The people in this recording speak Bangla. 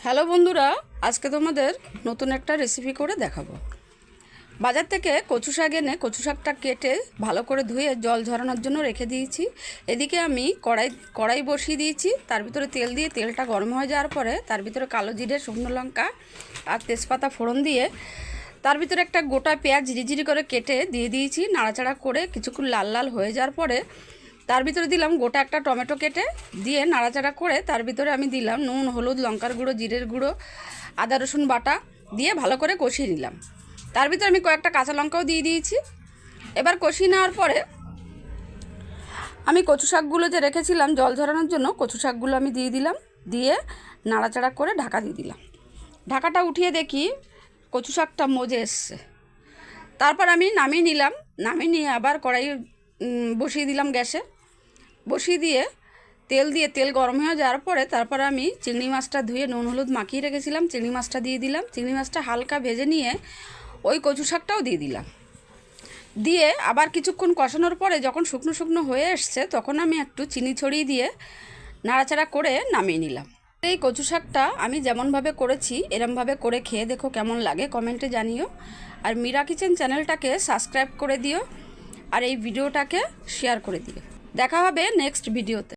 হ্যালো বন্ধুরা, আজকে তোমাদের নতুন একটা রেসিপি করে দেখাবো। বাজার থেকে কচু শাক এনে কচু শাকটা কেটে ভালো করে ধুয়ে জল ঝরানোর জন্য রেখে দিয়েছি। এদিকে আমি কড়াই বসিয়ে দিয়েছি, তার ভিতরে তেল দিয়ে তেলটা গরম হয়ে যাওয়ার পরে তার ভিতরে কালো জিরে, শুকনো লঙ্কা আর তেজপাতা ফোড়ন দিয়ে তার ভিতরে একটা গোটা পেঁয়াজ ঝিরিঝিরি করে কেটে দিয়ে দিয়েছি। নাড়াচাড়া করে কিছুক্ষণ লাল লাল হয়ে যাওয়ার পরে তার ভিতরে দিলাম গোটা একটা টমেটো কেটে দিয়ে নাড়াচাড়া করে তার ভিতরে আমি দিলাম নুন, হলুদ, লঙ্কার গুঁড়ো, জিরের গুঁড়ো, আদা রসুন বাটা দিয়ে ভালো করে কষিয়ে নিলাম। তার ভিতরে আমি কয়েকটা কাঁচা লঙ্কাও দিয়ে দিয়েছি। এবার কষিয়ে নেওয়ার পরে আমি কচু শাকগুলো যে রেখেছিলাম জল ঝরানোর জন্য, কচু শাকগুলো আমি দিয়ে দিলাম, দিয়ে নাড়াচাড়া করে ঢাকা দিয়ে দিলাম। ঢাকাটা উঠিয়ে দেখি কচু শাকটা মজে এসছে। তারপর আমি নামিয়ে নিলাম। নামিয়ে নিয়ে আবার কড়াই বসিয়ে দিলাম গ্যাসে। বসিয়ে দিয়ে তেল গরম হয়ে যাওয়ার পরে তারপর আমি চিংড়ি মাছটা ধুয়ে নুন হলুদ মাখিয়ে রেখেছিলাম, চিংড়ি মাছটা দিয়ে দিলাম। চিংড়ি মাছটা হালকা ভেজে নিয়ে ওই কচু শাকটাও দিয়ে দিলাম। দিয়ে আবার কিছুক্ষণ কষানোর পরে যখন শুকনো শুকনো হয়ে এসছে তখন আমি একটু চিনি ছড়িয়ে দিয়ে নাড়াচাড়া করে নামিয়ে নিলাম। এই কচু শাকটা আমি যেমনভাবে করেছি এরমভাবে করে খেয়ে দেখো কেমন লাগে, কমেন্টে জানিও। আর মীরা কিচেন চ্যানেলটাকে সাবস্ক্রাইব করে দিও আর এই ভিডিওটাকে শেয়ার করে দিও। দেখা হবে নেক্সট ভিডিওতে।